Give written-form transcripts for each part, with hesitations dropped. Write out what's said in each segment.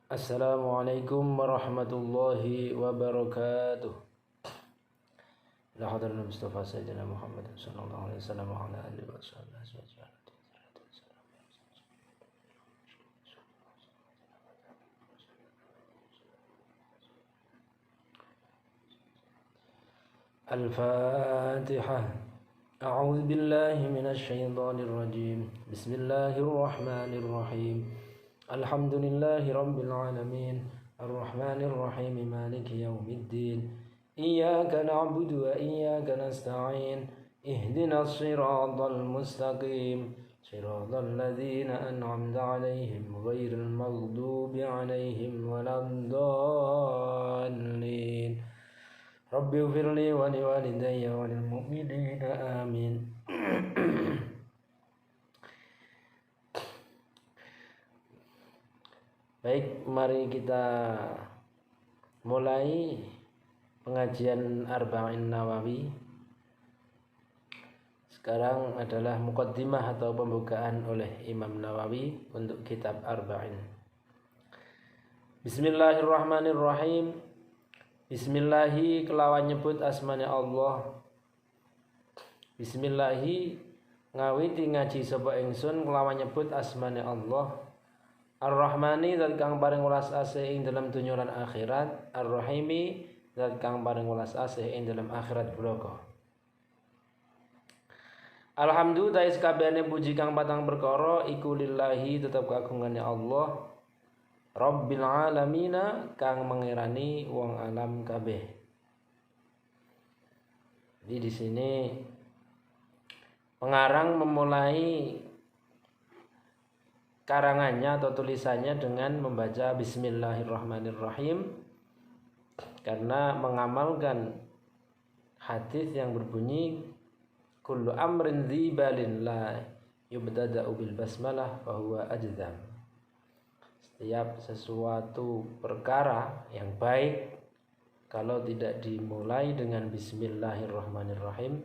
Assalamualaikum warahmatullahi wabarakatuh. La hadrana Mustafa Sayyidina Muhammad sallallahu alaihi wasallam wa ala alihi wa sahbihi. Al-Fatihah. A'udzu billahi minasy syaithanir rajim. Bismillahirrahmanirrahim. Alhamdulillahi rabbil alamin. Ar-Rahmanir Rahim. Maliki yaumiddin. Iyyaka na'budu wa iyyaka nasta'in. Ihdinas siratal mustaqim. Siratal ladzina an'amta 'alaihim ghairil maghdubi 'alaihim waladdallin. Rabbi ufirli wa liwalidayya wa lil mu'minina amin. Baik, mari kita mulai pengajian Arba'in Nawawi. Sekarang adalah muqaddimah atau pembukaan oleh Imam Nawawi untuk kitab Arba'in. Bismillahirrahmanirrahim. Bismillahi kelawan nyebut asmane Allah. Bismillahi ngawiti ngaji sapa ingsun kelawan nyebut asmane Allah. Ar-Rahmani zat kang paring welas asih ing dalam dunya lan akhirat. Ar-Rahimi zat kang paring welas asih ing dalam akhirat bloko. Alhamdulillah sakabehane puji kang patang perkara iku lillahi tetep kagungane Allah. Rabbil alamina kang mengirani wong alam kabeh. Jadi di sini pengarang memulai karangannya atau tulisannya dengan membaca Bismillahirrahmanirrahim karena mengamalkan hadis yang berbunyi kullu amrin dzibalin la yubtada'u bil basmalah fa huwa ajdam. Setiap sesuatu perkara yang baik kalau tidak dimulai dengan Bismillahirrahmanirrahim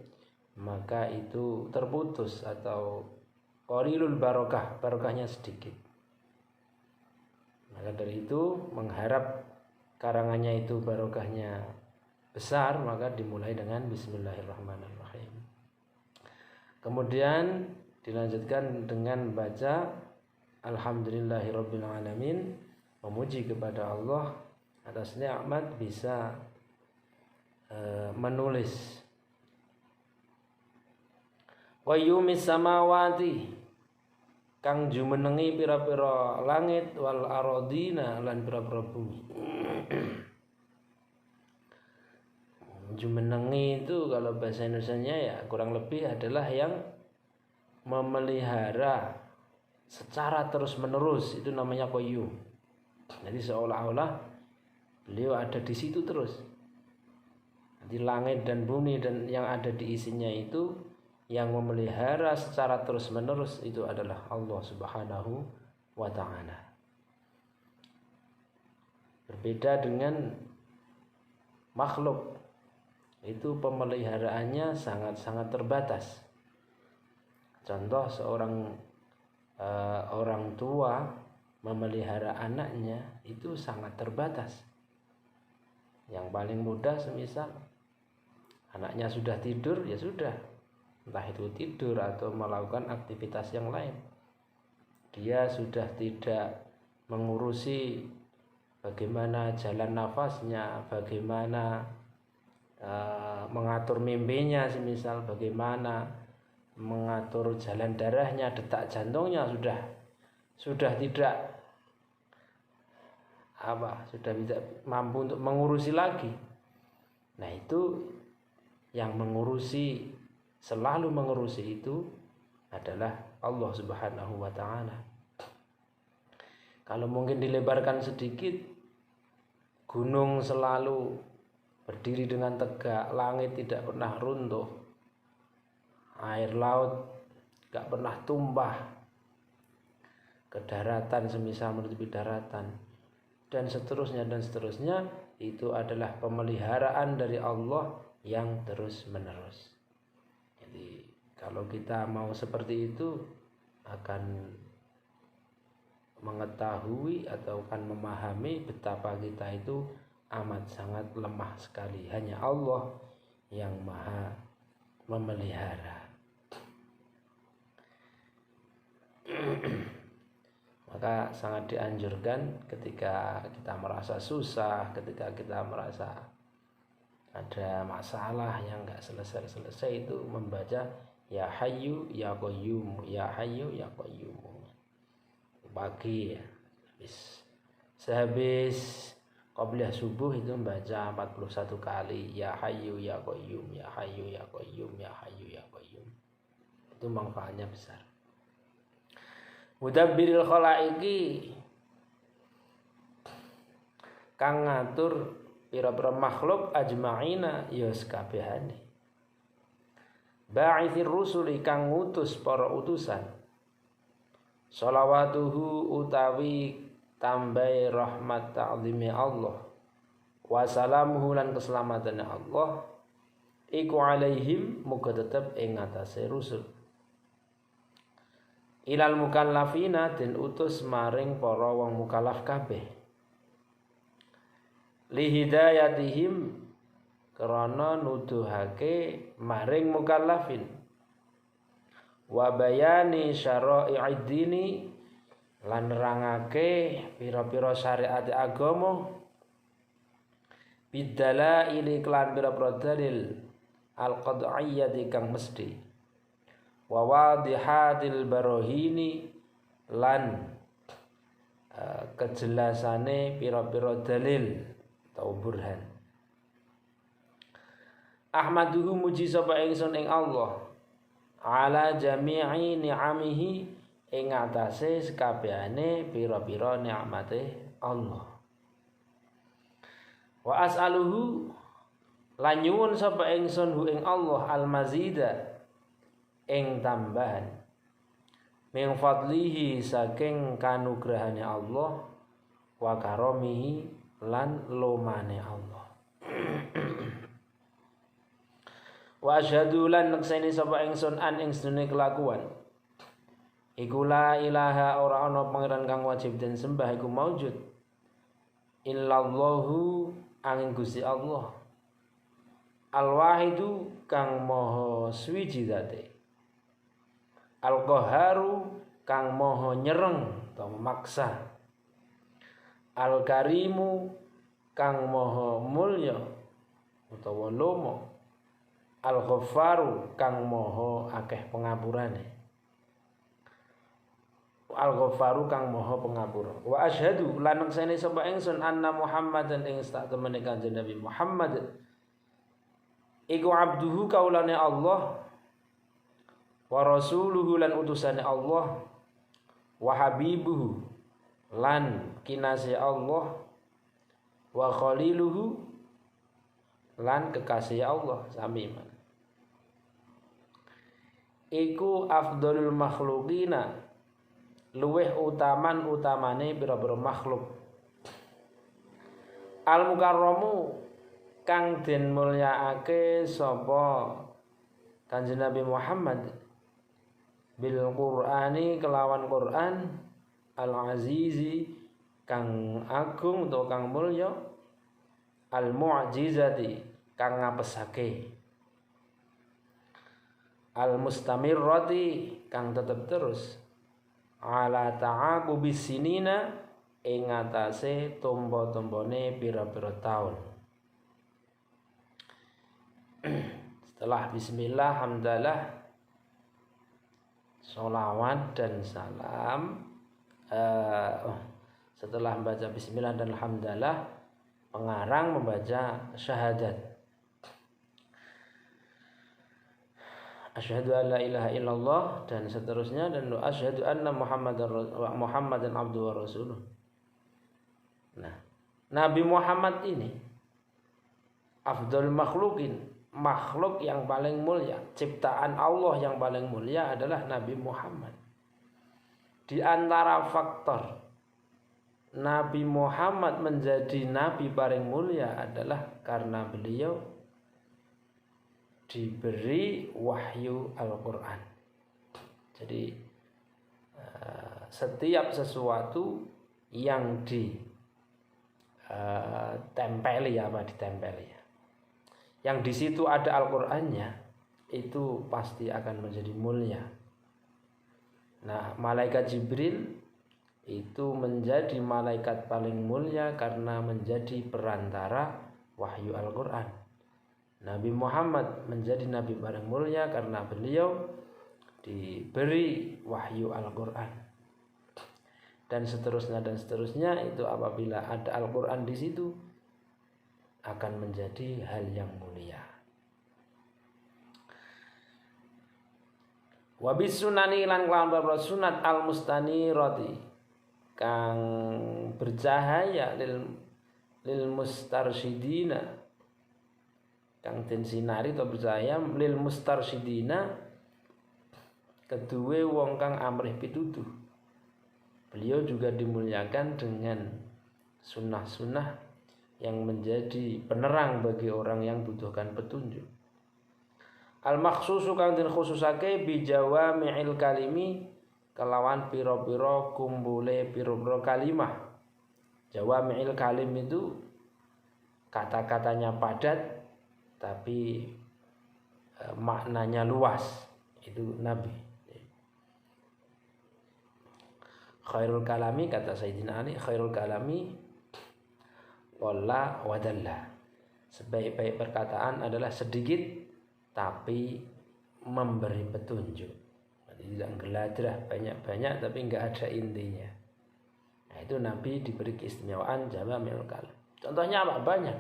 maka itu terputus atau qalilul barokah, barokahnya sedikit. Maka dari itu mengharap karangannya itu barokahnya besar maka dimulai dengan Bismillahirrahmanirrahim. Kemudian dilanjutkan dengan baca Alhamdulillahirabbil alamin, memuji kepada Allah atas nikmat bisa menulis. Qayyumis samawati kang jumenengi pira-pira langit wal aradina lan pira-pira bumi. Jumenengi itu kalau bahasa Indonesianya ya kurang lebih adalah yang memelihara secara terus-menerus, itu namanya qayyum. Jadi seolah-olah beliau ada di situ terus. Jadi langit dan bumi dan yang ada di isinya itu yang memelihara secara terus-menerus itu adalah Allah Subhanahu wa ta'ala. Berbeda dengan makhluk, itu pemeliharaannya sangat-sangat terbatas. Contoh orang tua memelihara anaknya itu sangat terbatas. Yang paling mudah semisal anaknya sudah tidur ya sudah, entah itu tidur atau melakukan aktivitas yang lain, dia sudah tidak mengurusi bagaimana jalan nafasnya, bagaimana mengatur mimpinya, semisal bagaimana mengatur jalan darahnya, detak jantungnya sudah tidak sudah tidak mampu untuk mengurusi lagi. Nah, itu yang selalu mengurusi itu adalah Allah Subhanahu wa ta'ala. Kalau mungkin dilebarkan sedikit, gunung selalu berdiri dengan tegak, langit tidak pernah runtuh, air laut gak pernah tumpah ke daratan semisal menutupi daratan, dan seterusnya, itu adalah pemeliharaan dari Allah yang terus menerus. Jadi kalau kita mau seperti itu akan mengetahui atau kan memahami betapa kita itu amat sangat lemah sekali. Hanya Allah yang maha memelihara. Maka sangat dianjurkan ketika kita merasa susah, ketika kita merasa ada masalah yang enggak selesai-selesai, itu membaca Ya Hayyu Ya Qayyum, Ya Hayyu Ya Qayyum. Pagi ya, sehabis qabliyah subuh itu membaca 41 kali Ya Hayyu Ya Qayyum, Ya Hayyu Ya Qayyum, Ya Hayyu Ya Qayyum. Itu manfaatnya besar. Mudabbiril khalaiqi, kang ngatur pira-pira makhluk ajma'ina ya sakabehane. Ba'ithir rusuli, kang ngutus para utusan. Shalawatuhu utawi tambahi rahmat ta'zimi Allah. Wa salamuhu lan keselamatan Allah iku alaihim muga tetep ing atase rusul. Ilal mukallafina, den utus maring para wong mukallaf kabeh. Li hidayatihim, karana nuduhake maring mukallafin. Wa bayani syara'i'id dini, lan nerangake pira-pira syariat agama. Bidalaili, klan pira-pira dalil al-qad'iyyati kang mesti. Wa wadihatil barohini, lan kejelasane pira-pira dalil atau burhan. Ahmaduhu, muji sapa ingsun ing Allah ala jami'i ni'amihi, ing atase sekabehane pira-pira nikmate Allah. Wa as'aluhu, lan nyuwun sapa ingsun hu ing Allah al-mazida, ing tambahan min fadlihi, saking kanugrahane Allah, wa karomihi, lan lomane Allah. Wa asyhadu, lan nekseni sapa ingsun an ing sedune kelakuan iku la ilaha, ora ana pangeran kang wajib den sembah iku maujud illallahu, angin Gusti Allah, al-wahidu, kang maha suwiji zate, al-qahharu, kang maha nyereng atau memaksa, al-karimu, kang maha mulya utawa lomo, al-ghaffaru, kang maha akeh pengapurane, al-ghaffaru, kang maha pengapura. Wa asyhadu, lan nekseni sapa ingsun anna Muhammadan, ing sak temene Kanjeng Nabi Muhammad iku abduhu, kaulane Allah, wa rasuluhu, lan utusane Allah, wa habibuhu, lan kinasih Allah, wa khaliluhu, lan kekasih Allah, sami man. Iku afdhalul makhluqina, luweh utamane pira-pira makhluk. Al mukarramu, kang den mulyaake sapa Kanjeng Nabi Muhammad bil Qur'ani, kelawan Qur'an, al azizi, kang agung atau kang mulya, al mu'jizati, kang ngapesake, al mustamirrati, kang tetep terus, ala ta'aqubis sinina, ing atase tombo-tombone pira-pira taun. Setelah bismillah, hamdalah, sholawat dan salam, setelah membaca bismillah dan alhamdulillah, pengarang membaca syahadat. Asyhadu an la ilaha illallah, dan seterusnya, dan asyhadu anna Muhammadan abduhu wa rasuluh. Nah, Nabi Muhammad ini afdhalul makhluqin, makhluk yang paling mulia, ciptaan Allah yang paling mulia adalah Nabi Muhammad. Di antara faktor Nabi Muhammad menjadi nabi paling mulia adalah karena beliau diberi wahyu Al-Quran. Jadi setiap sesuatu yang ditempeli yang di situ ada Al-Qur'annya itu pasti akan menjadi mulia. Nah, malaikat Jibril itu menjadi malaikat paling mulia karena menjadi perantara wahyu Al-Qur'an. Nabi Muhammad menjadi nabi paling mulia karena beliau diberi wahyu Al-Qur'an. Dan seterusnya itu apabila ada Al-Qur'an di situ akan menjadi hal yang mulia. Wa bisunani lan kelawan babra sunat al-mustanirati kang bercahaya lil mustarsyidina kang den sinari atau bercahaya lil mustarsyidina kedue wong kang amrih pituduh. Beliau juga dimuliakan dengan sunnah-sunnah yang menjadi penerang bagi orang yang butuhkan petunjuk. Al-makhsusu kang den khususake bi jawami'il kalimi kelawan pira-pira kumpule pira-pira kalimah. Jawami'il kalim itu kata-katanya padat tapi maknanya luas. Itu Nabi. Khairul kalami, kata Sayyidina Ali, khairul kalami walla wadalla. Sebaik-baik perkataan adalah sedikit tapi memberi petunjuk. Tidak geladrah banyak-banyak tapi enggak ada intinya. Nah, itu Nabi diberi keistimewaan jawami'ul kalim. Contohnya apa? Banyak.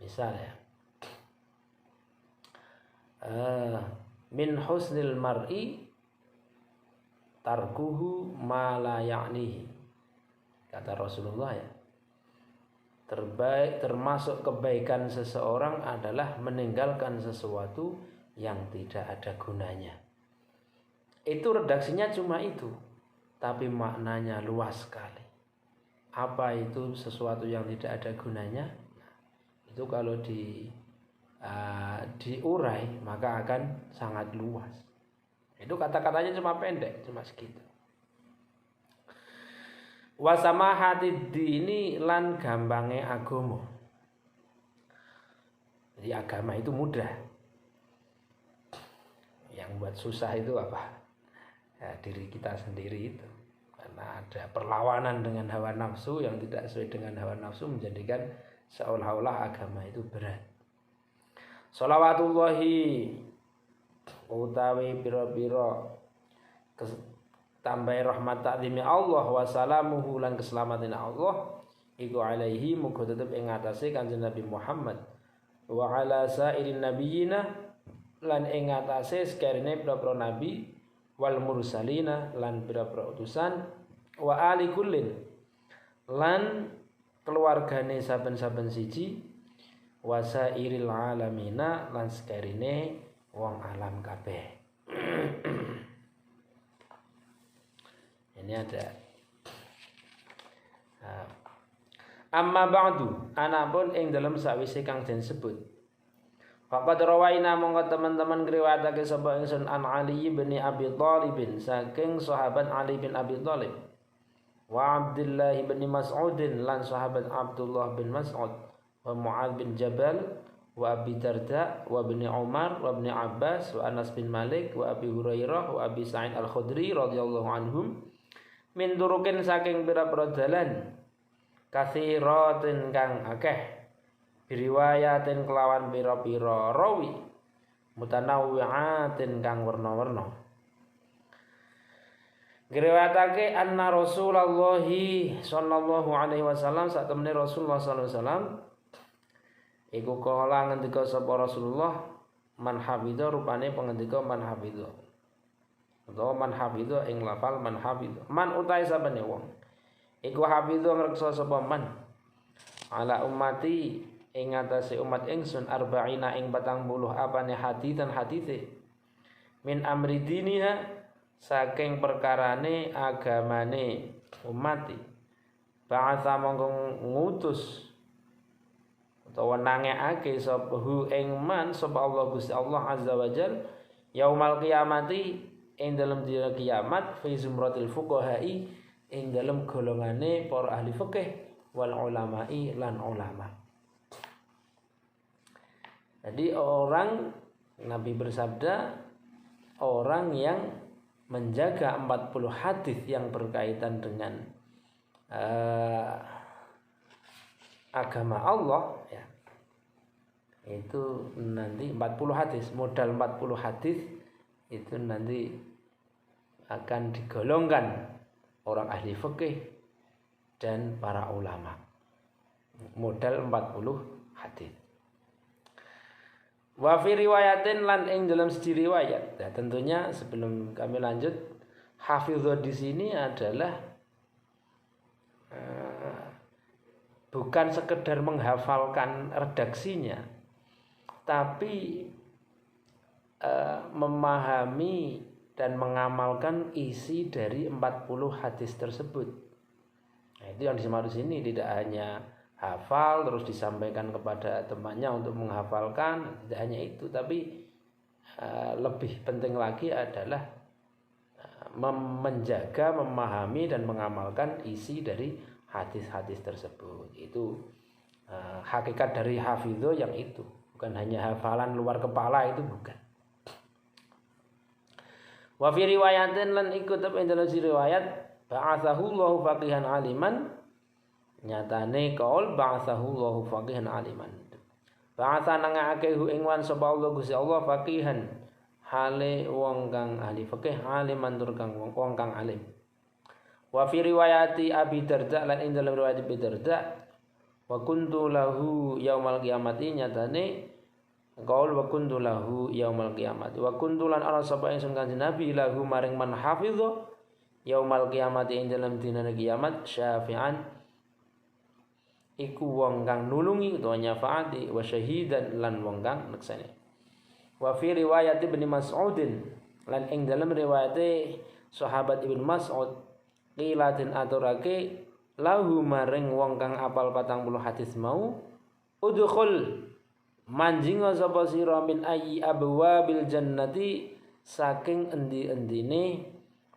Misalnya min husnil mar'i tarkuhu ma la ya'nihi, kata Rasulullah ya. Termasuk kebaikan seseorang adalah meninggalkan sesuatu yang tidak ada gunanya. Itu redaksinya cuma itu, tapi maknanya luas sekali. Apa itu sesuatu yang tidak ada gunanya? Itu kalau diurai maka akan sangat luas. Itu kata-katanya cuma pendek, cuma segitu. Wasamahati dini lan gampange agama. Jadi agama itu mudah. Yang buat susah itu apa? Ya, diri kita sendiri itu. Karena ada perlawanan dengan hawa nafsu yang tidak sesuai dengan hawa nafsu menjadikan seolah-olah agama itu berat. Sholawatullahi utawi pira-pira tambahi rahmat taklimi Allah wa salamuhu lan keselamatan Allah iku alaihi muga tetep ing atase Kanjeng Nabi Muhammad wa ala sairin nabiyina lan ing atase sekarene pira-pira nabi wal mursalina lan pira-pira utusan wa ali kullin lan keluargane saben-saben siji wa sairil alamina lan sekarene wong alam kabeh. Ini ada amma ba'du anapun ing dalam sawise kang den sebut. Faqad rawaina mongko teman-teman ngriwayatake sapa ingsun an Ali bin Abi Thalib saking sahabat Ali bin Abi Thalib wa Abdullah bin Mas'ud lan sahabat Abdullah bin Mas'ud wa Mu'adz bin Jabal wa Abi Darda wa Ibni Umar wa Ibni Abbas wa Anas bin Malik wa Abi Hurairah wa Abi Sa'id Al-Khudri radhiyallahu anhum min turukin saking pira-pira dalan katsiratin kang akeh biriwayatin kelawan pira-pira rawi mutanawwi'atin kang werna-werna. Ngriwayatake anna Rasulullah sallallahu alaihi wasallam sak temene Rasulullah sallallahu alaihi wasallam iku kala ngendika sapa Rasulullah man hafidha rupane pengendika man hafidha utawa man hafidha ing lafal man hafidha man utahe sabene wong iku hafidha ngreksa sapa man ala ummati ing atase umat ingsun arba'ina ing 40 apane hadisan hadise min amri diniha saking perkarane agamane umati ba'atha mongko ngutus utawa nangekake sapa hu ing man sapa Allah Gusti Allah azza wajal yaumal qiyamati ing dalam dina kiamat fi zumratil fuqaha'i ing dalam golongane para ahli fikih wal ulama'i lan ulama. Jadi orang Nabi bersabda orang yang menjaga 40 hadis yang berkaitan dengan agama Allah ya, itu nanti 40 hadis, modal 40 hadis itu nanti akan digolongkan orang ahli fikih dan para ulama, modal 40 hadis. Wa fi riwayatin lan ing dalam siji riwayat. Nah, tentunya sebelum kami lanjut, hafizah di sini adalah bukan sekedar menghafalkan redaksinya, tapi memahami dan mengamalkan isi dari 40 hadis tersebut. Nah, itu yang dimaksud di sini, tidak hanya hafal terus disampaikan kepada temannya untuk menghafalkan, tidak hanya itu, tapi lebih penting lagi adalah menjaga, memahami dan mengamalkan isi dari hadis-hadis tersebut. Itu hakikat dari hafidho yang itu, bukan hanya hafalan luar kepala, itu bukan. Wa fi riwayatin lan ikut apa dalam riwayat ba'athahu Allahu faqihan aliman, nyatane kaul ba'athahu Allahu faqihan aliman. Ba'atha nangake hu ing wan sapa Allah Gusti Allah faqihan hale wong kang ahli fikih, aliman tur kang wong kang alim. Wa fi riwayati Abi Darda lan ing dalam riwayat Abi Darda wa kuntu lahu yaumal qiyamati, nyatane qaul wa kuntu lahu yaumal qiyamati wa kuntu lan ana sapa ing Kanjeng Nabi lahu maring man hafizha yaumal qiyamati ing dalam dina kiamat syafi'an iku wong kang nulungi utawa nyafaati wa syahidan lan wong kang nekseni. Wa fi riwayat Ibnu Mas'udin lan ing dalam riwayat sahabat Ibnu Mas'ud qilatin aturake lahu maring wong kang apal 40 hadis mau udkhul manjinga sapa sira min ayyi abwabil jannati saking endi-endine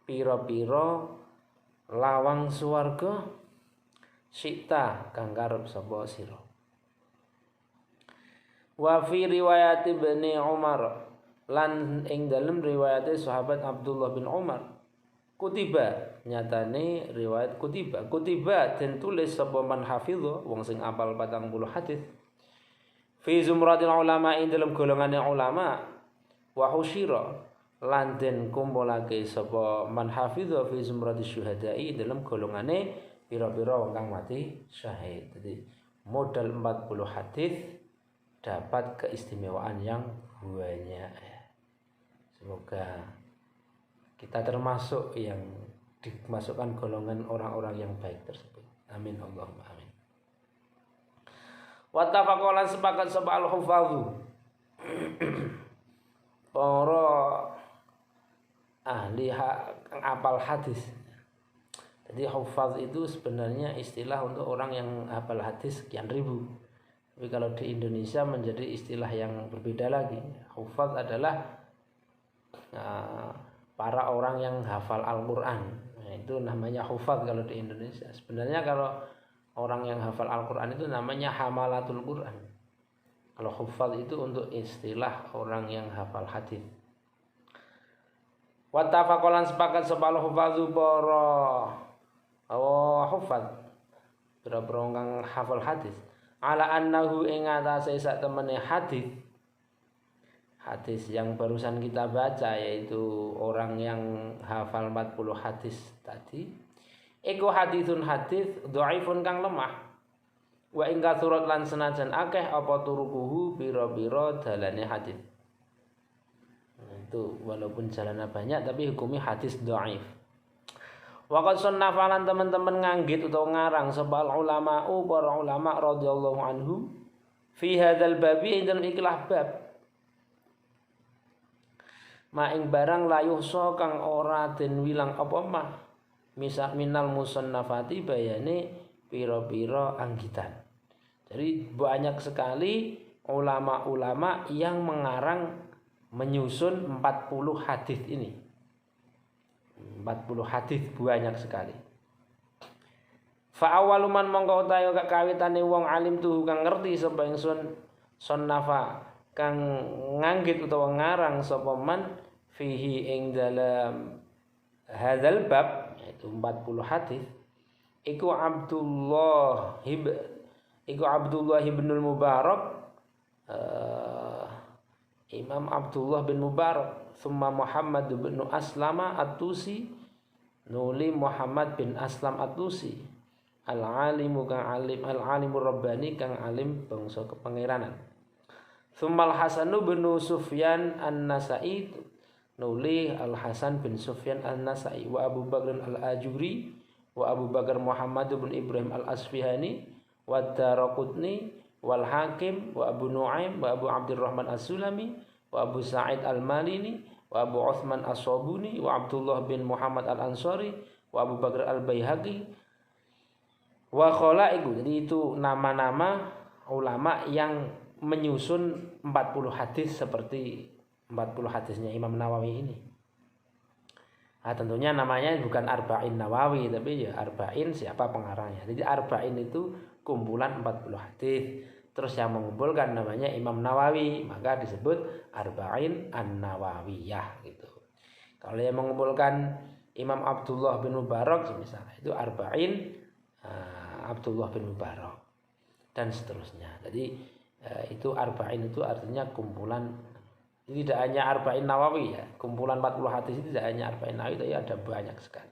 pira-pira lawang swarga sita kang karep sapa sira. Wa fi riwayat Ibnu Umar lan ing dalem riwayat sahabat Abdullah bin Umar kutiba, nyatane riwayat kutiba den tulis sapa man hafizha wong sing apal 40 hadis fi zumratil ulama ing dalam golongane ulama wa husyira lan den kumpulake sapa man hafizha fi zumratis syuhada'i dalam golongane pira-pira wong kang mati syahid. Jadi modal 40 hadis dapat keistimewaan yang banyak. Semoga kita termasuk yang dimasukkan golongan orang-orang yang baik tersebut. Amin Allahumma amin. Wattafaqalan sepakat sapa al-hufadhu para ahli apal hadis. Jadi hufadz itu sebenarnya istilah untuk orang yang hafal hadis sekian ribu. Tapi kalau di Indonesia menjadi istilah yang berbeda lagi. Hufadz adalah para orang yang hafal Al-Quran. Nah, itu namanya hufadz kalau di Indonesia. Sebenarnya kalau orang yang hafal Al-Quran itu namanya hamalatul Quran. Kalau hufadz itu untuk istilah orang yang hafal hadis. Wattafaqalan sepakat sapa al-hufadzu para hufadz pira-pira kang hafal hadis ala annahu ing atase sak temene hadis yang barusan kita baca, yaitu orang yang hafal 40 hadis tadi, iku hadisun hadis dhaifun kang lemah, wa ing kathurat lan senajan akeh apa turukuhu pira-pira dalane hadis. Itu walaupun jalannya banyak tapi hukumnya hadis dhaif. Waqad sunnafalan teman-teman nganggit atau ngarang sebal ulama'u para ulama radhiyallahu anhu fi hadzal babi dalam ikhlah bab ma ing barang layuhsa kang ora den wilang apa mah misal minal musannafati bayane pira-pira anggitan. Jadi banyak sekali ulama-ulama yang mengarang menyusun 40 hadis ini. 40 hadis banyak sekali. Fa awaluman mongko utahe kawitane wong alim tuh kang ngerti sapa ingsun sonnafa kang nganggit utawa ngarang sapa man fihi ing dalam hadzal bab yaitu 40 hadis iku Abdullah ibnul Mubarak Imam Abdullah bin Mubarak summa Muhammad bin Aslama At-Tusi nuli Muhammad bin Aslam At-Tusi al-alimu kang alim al-alimur rabbani kang alim bangsa kepangeranan summa al-Hasan bin Sufyan An-Nasai nuli Al-Hasan bin Sufyan An-Nasai wa Abu Bakr Al-Ajuri wa Abu Bakar Muhammad bin Ibrahim Al-Asfihani wa Daraqutni wal Hakim wa Abu Nuaim wa Abu Abdurrahman As-Sulami wa Abu Sa'id Al-Malini wa Abu Uthman As-Sabuni wa Abdullah bin Muhammad Al-Ansari wa Abu Bakar Al-Baihaqi wa khalaiqu. Jadi itu nama-nama ulama yang menyusun 40 hadis seperti 40 hadisnya Imam Nawawi ini. Nah, tentunya namanya bukan Arba'in Nawawi tapi ya Arba'in siapa pengarangnya. Jadi Arba'in itu kumpulan 40 hadis. Terus yang mengumpulkan namanya Imam Nawawi, maka disebut Arba'in An-Nawawiyah gitu. Kalau yang mengumpulkan Imam Abdullah bin Mubarak misalnya itu Arba'in Abdullah bin Mubarak dan seterusnya. Jadi itu Arba'in itu artinya kumpulan. Ini tidak hanya Arba'in Nawawi ya, kumpulan 40 hadis itu tidak hanya Arba'in Nawawi tapi ada banyak sekali.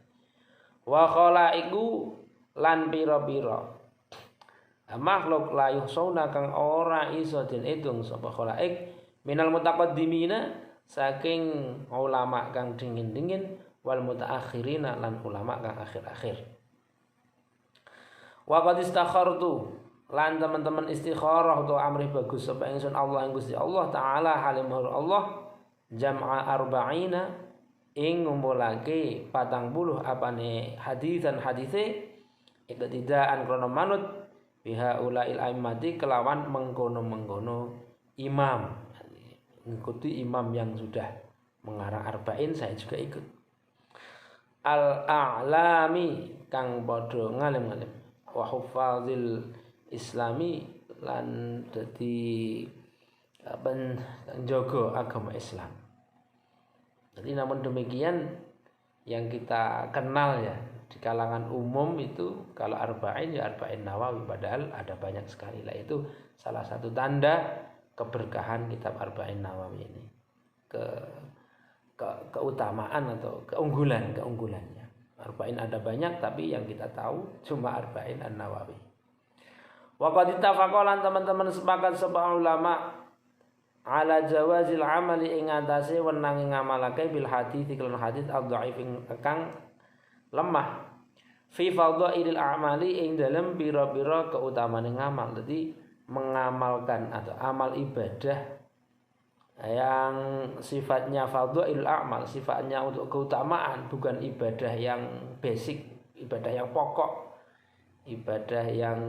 Wa khalaiqu lan pira-pira makhluk la yuhsauna kang ora iso den hitung sapa khalaik minal mutaqaddimina saking ulama kang dingin-dingin wal mutaakhirina lan ulama kang akhir-akhir. Wa qad istakhartu lan teman-teman istikharah utawa amrih bagus sapa ingsun Allah ing Gusti Allah taala halimur Allah jam'a arba'ina ing ngumpulake 40 apane hadisan hadise iktidaan krono manut biha ulail a'immati kelawan mengkono-mengkono imam. Mengikuti imam yang sudah mengarang arba'in saya juga ikut. Al-a'lami kang padha ngalim-ngalim wa hufazil islami lan dadi penjaga agama Islam. Jadi namun demikian yang kita kenal ya di kalangan umum itu kalau arba'in ya arba'in Nawawi padahal ada banyak sekali lah itu salah satu tanda keberkahan kitab arba'in Nawawi ini keutamaan atau keunggulannya. Arba'in ada banyak tapi yang kita tahu cuma arba'in An-Nawawi. Wa qad ittafaqa teman-teman sepakat sapa ulama ala jawazil amali ing atase wenang ngamalake bil hadis iklan hadis ad-dhaif kang lemah fi fadhailil a'mali ing dalem pira-pira keutamaan ngamal. Jadi mengamalkan atau amal ibadah yang sifatnya fadhailul a'mal, sifatnya untuk keutamaan, bukan ibadah yang basic, ibadah yang pokok, ibadah yang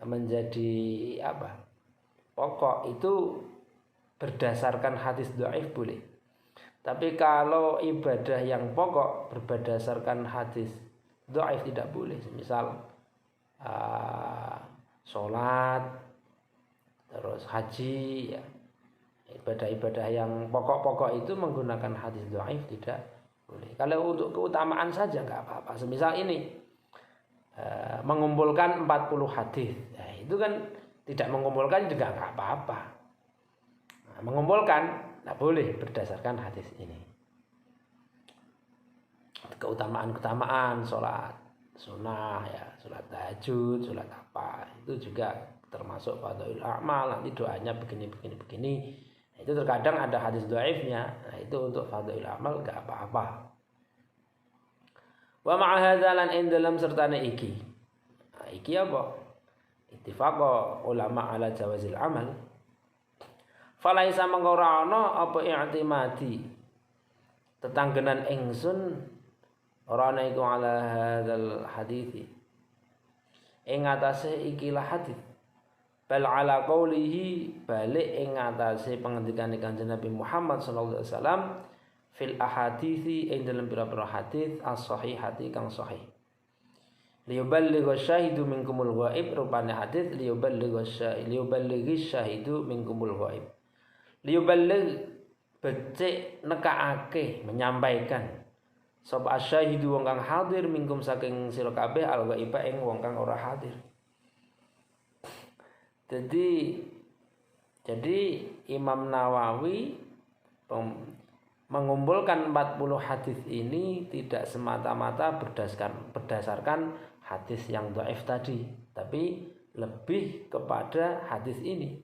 menjadi pokok itu berdasarkan hadis dhaif boleh. Tapi kalau ibadah yang pokok berdasarkan hadis dhaif tidak boleh. Misal sholat, terus haji, ya. Ibadah-ibadah yang pokok-pokok itu menggunakan hadis dhaif tidak boleh. Kalau untuk keutamaan saja nggak apa-apa. Semisal ini mengumpulkan 40 hadis, nah, itu kan tidak mengumpulkan juga nggak apa-apa. Nah, mengumpulkan nggak boleh berdasarkan hadis ini. Keutamaan sholat sunnah ya, sholat tahajud, sholat apa itu juga termasuk fadhailul a'mal. Nanti doanya begini. Nah, itu terkadang ada hadis dhaifnya. Nah, itu untuk fadhailul a'mal nggak apa-apa. Wa ma'a hadza lan ing dalam sertane iki. Nah, iki apa? Ittifaqa ulama ala jawazil amal. Falaisa mangko ora ana apa i'timadi tetanggenan ingsun ora ana iku ala hadzal hadits ing atase ikilah hadis bal ala qaulihi balik ing atase pengendikane Kanjeng Nabi Muhammad sallallahu alaihi wasallam fil ahadithi ing dalam pira-pira hadis as-sahihati kang sahih. Liyuballigha syahidu minkumul ghaib, rupane hadis liyuballigha syahidu minkumul ghaib. Liyuballigh becik nekaake menyampaikan sapa asyahidu wong kang hadir minkum saking sira kabeh al ghaiba ing wong kang ora hadir. Jadi Imam Nawawi mengumpulkan 40 hadis ini tidak semata-mata berdasarkan hadis yang dhaif tadi, tapi lebih kepada hadis ini.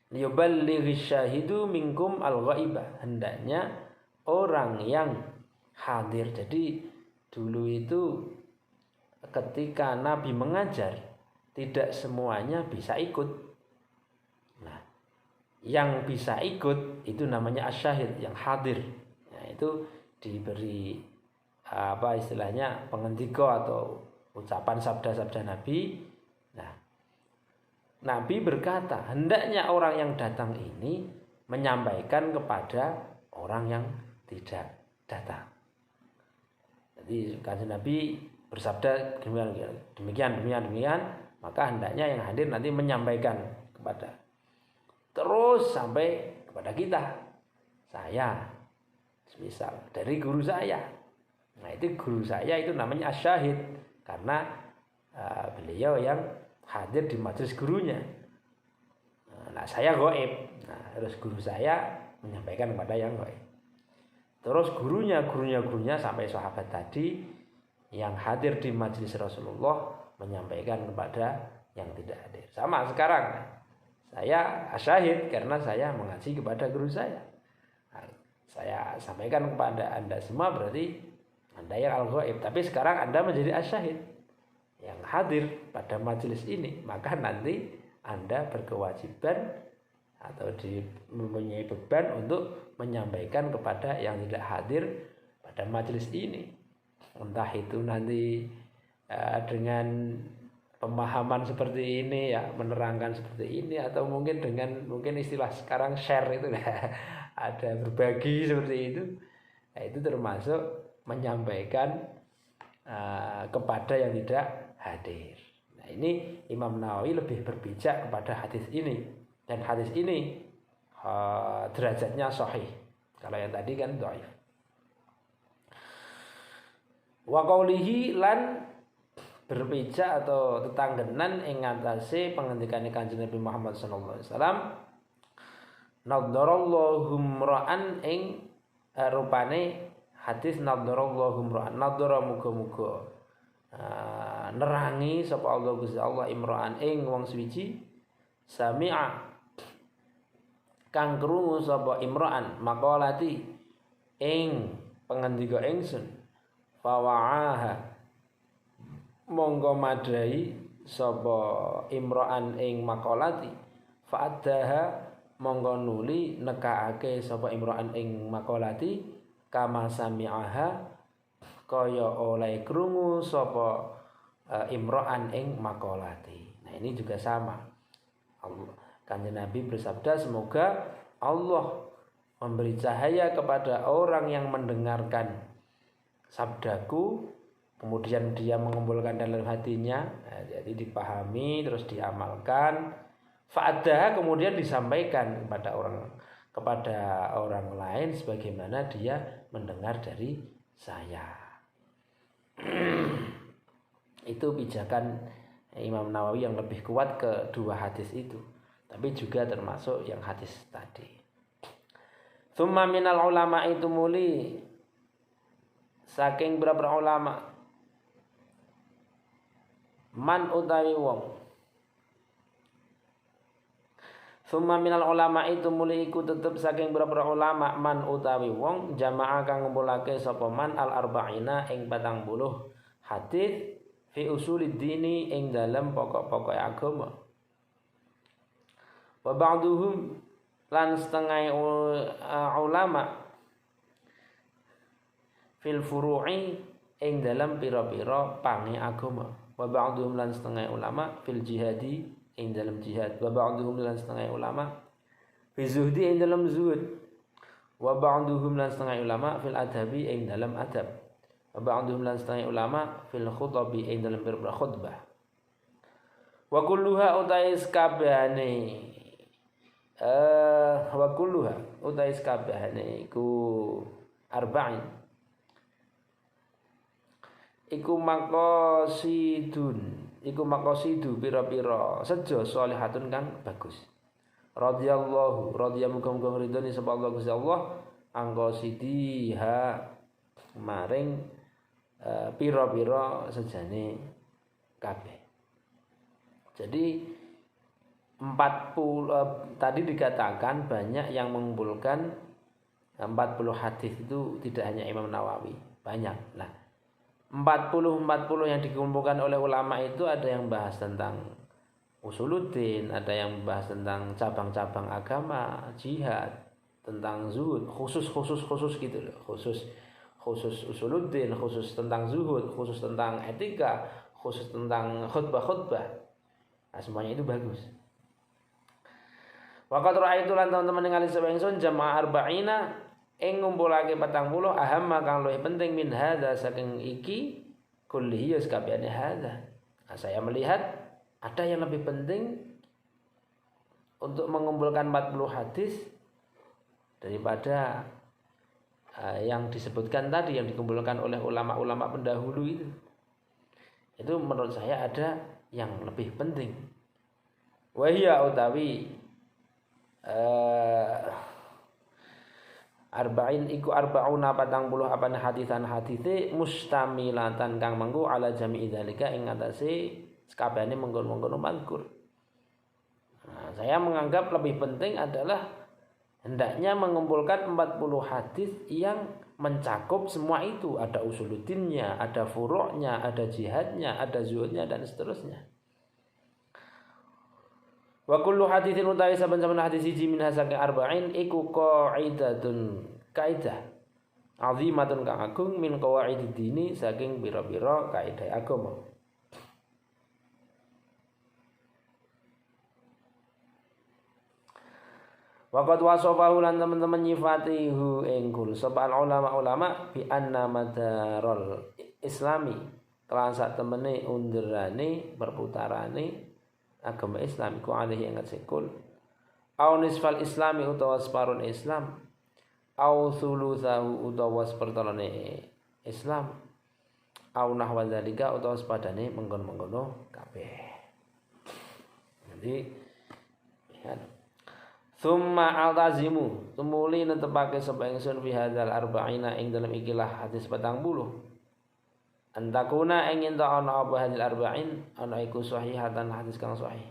Liyuballighi syahidu minkum al-ghaiba, hendaknya orang yang hadir. Jadi dulu itu ketika Nabi mengajar tidak semuanya bisa ikut. Nah, yang bisa ikut itu namanya asyahid, yang hadir. Nah, itu diberi istilahnya pengendika atau ucapan sabda-sabda Nabi. Nah, Nabi berkata, hendaknya orang yang datang ini menyampaikan kepada orang yang tidak datang. Jadi kanjeng Nabi bersabda demikian, maka hendaknya yang hadir nanti menyampaikan kepada, terus sampai kepada kita. Saya, misal dari guru saya. Nah, itu guru saya itu namanya asyahid, karena beliau yang hadir di majelis gurunya. Nah, saya ghaib. Nah, terus guru saya menyampaikan kepada yang ghaib. Terus gurunya sampai sahabat tadi yang hadir di majelis Rasulullah menyampaikan kepada yang tidak hadir. Sama sekarang. Saya asyahid karena saya mengaji kepada guru saya. Nah, saya sampaikan kepada Anda semua, berarti Anda yang al-ghaib. Tapi sekarang Anda menjadi asyahid yang hadir pada majelis ini, maka nanti Anda berkewajiban atau mempunyai beban untuk menyampaikan kepada yang tidak hadir pada majelis ini. Entah itu nanti dengan pemahaman seperti ini, ya menerangkan seperti ini, atau mungkin dengan istilah sekarang share itu ada berbagi seperti itu. Nah, itu termasuk menyampaikan kepada yang tidak hadir. Nah, ini Imam Nawawi lebih berpijak kepada hadis ini, dan hadis ini derajatnya sahih. Kalau yang tadi kan dhaif. Wa qaulihi lan berpijak atau tetanggenan ing ngatasé pengendikane Kanjeng Nabi Muhammad sallallahu alaihi wasallam, nadharallahu mra'an ing rupane hadis nadharallahu mra'an, nadhara muga-muga nerangi sapa Allah Gusti Allah imra'an ing wong suwiji sami'a kang krungu sapa imra'an maqalati ing pengendika ingsun fawa'aha monggo madai sapa imra'an ing maqalati fa'addaha monggo nuli nekaake sapa imra'an ing maqalati kama sami'aha kaya oleh krungu sapa imra'an ing maqalati. Nah, ini juga sama. Kanjeng Nabi bersabda, semoga Allah memberi cahaya kepada orang yang mendengarkan sabdaku, kemudian dia mengumpulkan dalam hatinya. Nah, jadi dipahami terus diamalkan. Fa'adha kemudian disampaikan kepada orang lain sebagaimana dia mendengar dari saya. Itu pijakan Imam Nawawi yang lebih kuat kedua hadis itu, tapi juga termasuk yang hadis tadi. Tsumma minal ulama itu muli saking beberapa ulama man utawi wong. Tsumma minal ulama itu muli iku tetep saking beberapa ulama man utawi wong jamaah kang ngumpulake sapa man al arba'ina ing 40 hadis fi usulid dini ing dalam pokok-pokok agama. Wa ba'duhum lan setengah ulama fil furu'i ing dalam pira-pira pange agama. Wa ba'duhum lan setengah ulama fil jihadi ing dalam jihad. Wa ba'duhum lan setengah ulama fi zuhdi ing dalam zuhud. Wa ba'duhum lan setengah ulama fil adhabi ing dalam adab. Wa ba'duhum lan setengah ulama fil khutabi ing dalam khutbah. Wa kulluha utai sakabehane wa kulluha utai sakabehane iku arba'in. Iku maqasidu pira-pira sejo sholihatun kang bagus. Radhiyallahu muga-muga ridhoni sapa Allah Gusti Allah angqasidiha maring pira-pira sejane kabeh. Jadi 40 tadi dikatakan banyak yang mengumpulkan 40 hadis itu tidak hanya Imam Nawawi, banyak. Nah, 40 yang dikumpulkan oleh ulama itu ada yang bahas tentang usuluddin, ada yang bahas tentang cabang-cabang agama, jihad, tentang zuhud, khusus gitu loh. Khusus usuluddin, khusus tentang zuhud, khusus tentang etika, khusus tentang khutbah. Nah, semuanya itu bagus. Waqat ra'aitu lan teman-teman ningali sapa ingsun jamaah arba'ina ing ngumpulake 40 ahamma kang luwih penting min hadza saking iki kullihi sakabehane hadza. Nah, saya melihat ada yang lebih penting untuk mengumpulkan 40 hadis daripada yang disebutkan tadi yang dikumpulkan oleh ulama-ulama pendahulu itu. Itu menurut saya ada yang lebih penting. Wahia utawi arba'in iku arba'una 40 apane hadisan hadise mustamilatan kang mangku ala jami'i dzalika ing atase sekabehane menggon-menggon mazkur. Nah, saya menganggap lebih penting adalah hendaknya mengumpulkan 40 hadis yang mencakup semua itu. Ada usuluddinnya, ada furu'nya, ada jihadnya, ada zuhudnya dan seterusnya. Wa kullu haditsin utawi saben-saben hadis siji min hasaking arba'in iku qaidatun kaidah azimatun kang agung min qawaidid dini saking pira-pira kaidah agama. Waqad wasafahu lan teman-teman nyifatihu engkul sapa ulama bi anna madarul islami kelan sak temene underane perputarane agama Islam iku alih ing sekul au nisfal islami utawa separon Islam au thulutsahu utawa sepertelone Islam au nahwa zalika utawa sepadane menggon-menggono kabeh. Jadi lihat summa altazimu tumuli netepake sapa ingsun fi hadzal arba'ina ing dalam ikilah hadis 40 antakuna ing ento ana apa hadil arba'in ana iku sahihatan hadis kang sahih.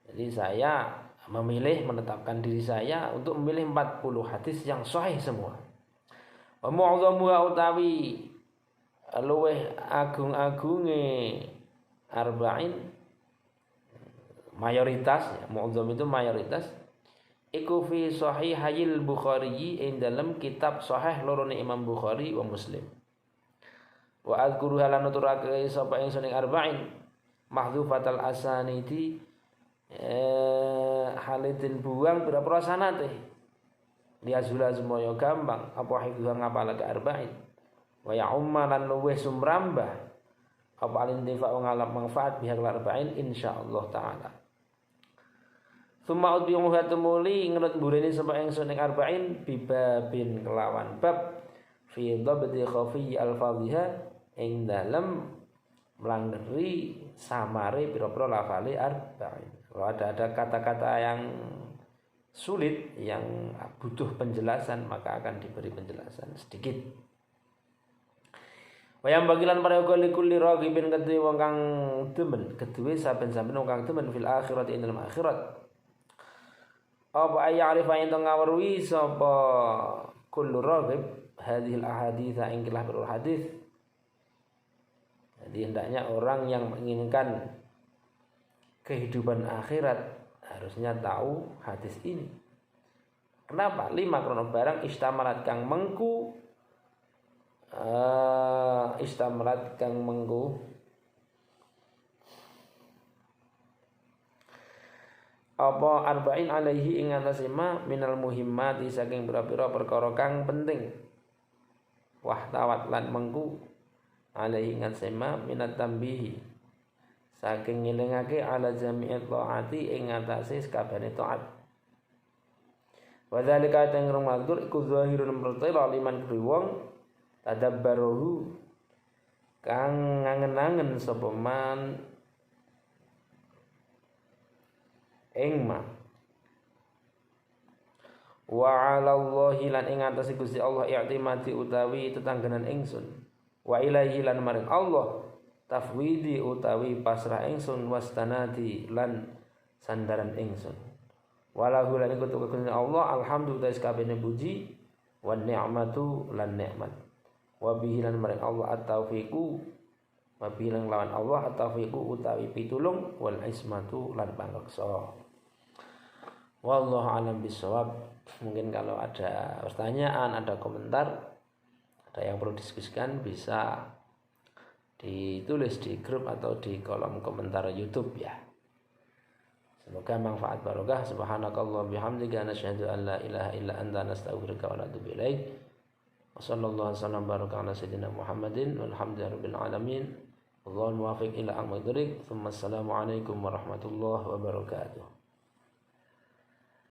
Jadi saya memilih menetapkan diri saya untuk memilih 40 hadis yang sahih semua. Wa mu'dhamuha utawi luweh agung-agunge arba'in mayoritas ya, mu'dham itu mayoritas iku fi sahihil Bukhari ing dalam kitab sahih lorone Imam Bukhari wa Muslim. Wa azkuru halan nuturake sapa ingsun ing arba'in mahdhufatal asanidi halidin buang pira-pira sanate liazula semoyo gampang apa hifdzu ngapalake arba'in wa ya umman luweh sumrambah apa alintifa ngalap manfaat bihak arba'in insyaallah taala. Summa udbi'u hatumuli ngrut burene sapa ingsun ing arba'in bibabin kelawan bab fi dhabti khafi al-fadhiha ing dalem mlanggeri samare pira-pira lafale arba'in. Kalau ada kata-kata yang sulit yang butuh penjelasan maka akan diberi penjelasan sedikit. Wayang bagilan para kulli raghibin kedue wong kang demen kedue saben-saben wong kang demen fil akhirat ing dalam akhirat. Apa ayarif ayin ngawruhi sapa kullu raghib hadhil ahadits ing kilah bil hadis. Jadi hendaknya orang yang menginginkan kehidupan akhirat harusnya tahu hadis ini. Kenapa? 5 krono barang istamarat kang mengku apa arba'in alaihi ing atase ma minal muhimmati saking pira-pira perkara kang penting. Wah tawat lan mengku alaihi ing atase ma minat tambihi saking ngelingake ala jami'at taati ing atase sakabehane taat. Wa dzalika tangrum mazkur iku zahirun murtila liman kuwi wong tadabbaruhu kang ngangen-angen sapa man ing ma wa 'alallahi lan ing atase Gusti Allah i'timadi utawi tetanggenan ingsun wa ilaihi lan maring Allah tafwidi utawi pasrah ingsun wastanadi lan sandaran ingsun walahu lan iku tuku Allah alhamdulillah sakabehane puji wan ni'matu lan nikmat wa bihi lan maring Allah at-taufiqu wa bihi lan lawan Allah at-taufiqu utawi pitulung wal ismatu lan pangreksa. Wallahu alam bisawab. Mungkin kalau ada pertanyaan, ada komentar, ada yang perlu diskusikan bisa ditulis di grup atau di kolom komentar YouTube ya. Semoga manfaat barokah. Subhanakallah bihamdika nasyhadu an la ilaha illa anta nastaghfiruka wa natubu ilaik. Wa sallallahu wasallam baraka ala sayyidina Muhammadin walhamdulillahirabbil alamin. Wallahul muwaffiq ila aqwamit thoriq. Assalamu alaikum warahmatullahi wabarakatuh.